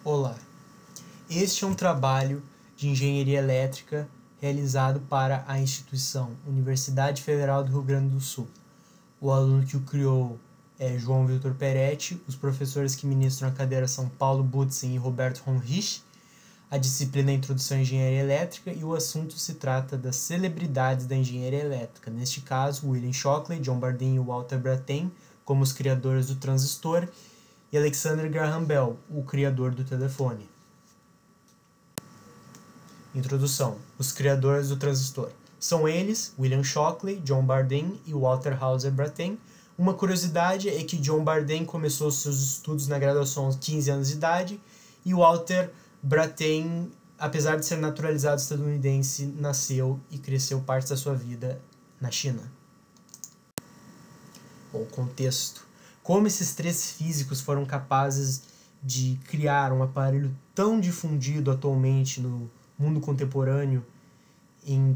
Olá, este é um trabalho de engenharia elétrica realizado para a instituição Universidade Federal do Rio Grande do Sul. O aluno que o criou é João Vitor Peretti, os professores que ministram a cadeira são Paulo Butzen e Roberto Honrich. A disciplina é Introdução à Engenharia Elétrica e o assunto se trata das celebridades da engenharia elétrica. Neste caso, William Shockley, John Bardeen e Walter Brattain, como os criadores do transistor, e Alexander Graham Bell, o criador do telefone. Introdução. Os criadores do transistor. São eles, William Shockley, John Bardeen e Walter Hauser Brattain. Uma curiosidade é que John Bardeen começou seus estudos na graduação aos 15 anos de idade e Walter Brattain, apesar de ser naturalizado estadunidense, nasceu e cresceu parte da sua vida na China. Bom, contexto. Como esses três físicos foram capazes de criar um aparelho tão difundido atualmente no mundo contemporâneo, em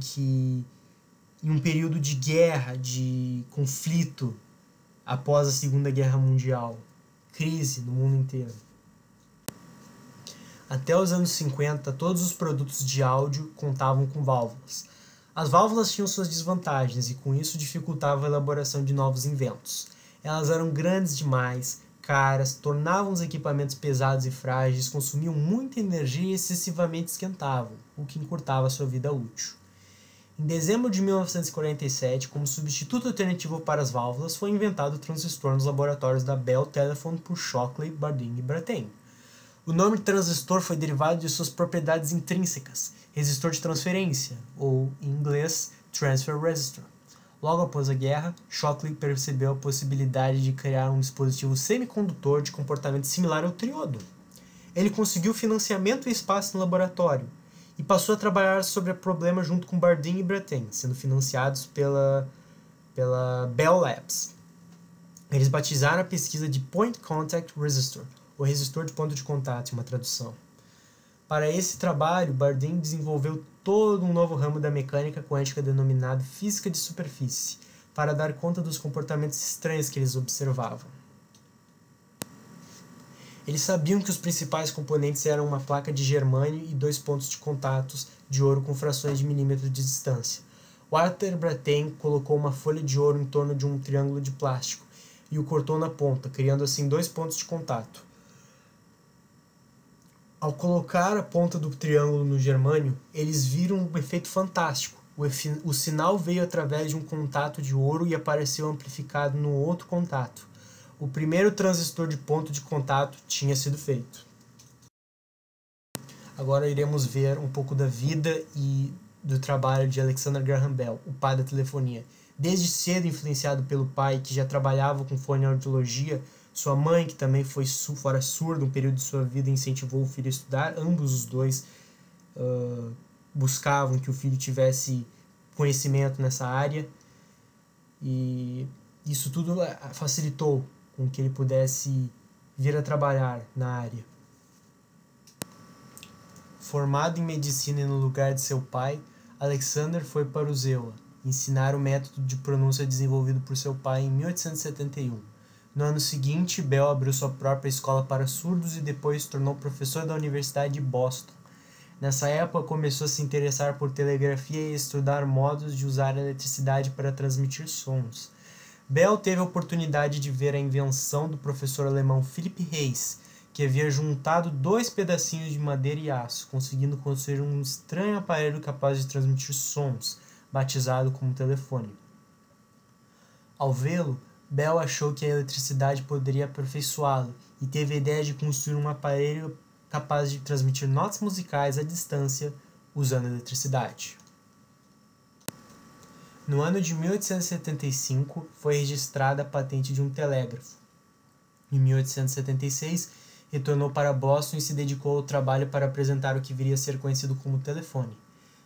um período de guerra, de conflito após a Segunda Guerra Mundial, crise no mundo inteiro. Até os anos 50, todos os produtos de áudio contavam com válvulas. As válvulas tinham suas desvantagens e com isso dificultava a elaboração de novos inventos. Elas eram grandes demais, caras, tornavam os equipamentos pesados e frágeis, consumiam muita energia e excessivamente esquentavam, o que encurtava sua vida útil. Em dezembro de 1947, como substituto alternativo para as válvulas, foi inventado o transistor nos laboratórios da Bell Telephone por Shockley, Bardeen e Brattain. O nome de transistor foi derivado de suas propriedades intrínsecas, resistor de transferência, ou, em inglês, transfer resistor. Logo após a guerra, Shockley percebeu a possibilidade de criar um dispositivo semicondutor de comportamento similar ao triodo. Ele conseguiu financiamento e espaço no laboratório, e passou a trabalhar sobre o problema junto com Bardeen e Brattain, sendo financiados pela Bell Labs. Eles batizaram a pesquisa de Point Contact Resistor, o resistor de ponto de contato, em uma tradução. Para esse trabalho, Bardeen desenvolveu todo um novo ramo da mecânica quântica denominado física de superfície, para dar conta dos comportamentos estranhos que eles observavam. Eles sabiam que os principais componentes eram uma placa de germânio e 2 pontos de contatos de ouro com frações de milímetro de distância. Walter Brattain colocou uma folha de ouro em torno de um triângulo de plástico e o cortou na ponta, criando assim 2 pontos de contato. Ao colocar a ponta do triângulo no germânio, eles viram um efeito fantástico. O sinal veio através de um contato de ouro e apareceu amplificado no outro contato. O primeiro transistor de ponto de contato tinha sido feito. Agora iremos ver um pouco da vida e do trabalho de Alexander Graham Bell, o pai da telefonia. Desde cedo influenciado pelo pai, que já trabalhava com fonoaudiologia, sua mãe, que também fora surda um período de sua vida, incentivou o filho a estudar. Ambos os dois buscavam que o filho tivesse conhecimento nessa área. E isso tudo facilitou com que ele pudesse vir a trabalhar na área. Formado em medicina e no lugar de seu pai, Alexander foi para o ZEWA ensinar o método de pronúncia desenvolvido por seu pai em 1871. No ano seguinte, Bell abriu sua própria escola para surdos e depois se tornou professor da Universidade de Boston. Nessa época, começou a se interessar por telegrafia e a estudar modos de usar a eletricidade para transmitir sons. Bell teve a oportunidade de ver a invenção do professor alemão Philipp Reis, que havia juntado 2 pedacinhos de madeira e aço, conseguindo construir um estranho aparelho capaz de transmitir sons, batizado como telefone. Ao vê-lo, Bell achou que a eletricidade poderia aperfeiçoá-lo e teve a ideia de construir um aparelho capaz de transmitir notas musicais à distância usando a eletricidade. No ano de 1875, foi registrada a patente de um telégrafo. Em 1876, retornou para Boston e se dedicou ao trabalho para apresentar o que viria a ser conhecido como telefone.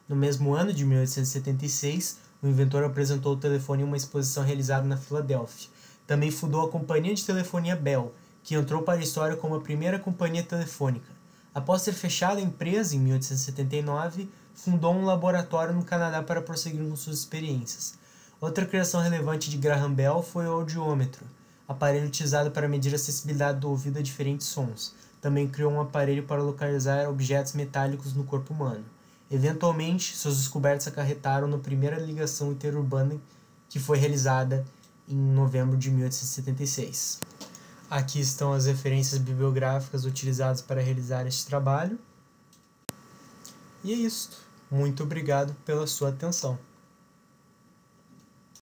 No mesmo ano de 1876, o inventor apresentou o telefone em uma exposição realizada na Filadélfia. Também fundou a Companhia de Telefonia Bell, que entrou para a história como a primeira companhia telefônica. Após ter fechado a empresa em 1879, fundou um laboratório no Canadá para prosseguir com suas experiências. Outra criação relevante de Graham Bell foi o audiômetro, aparelho utilizado para medir a acessibilidade do ouvido a diferentes sons. também criou um aparelho para localizar objetos metálicos no corpo humano. Eventualmente, suas descobertas acarretaram na primeira ligação interurbana que foi realizada em novembro de 1876. Aqui estão as referências bibliográficas utilizadas para realizar este trabalho. E é isso. Muito obrigado pela sua atenção.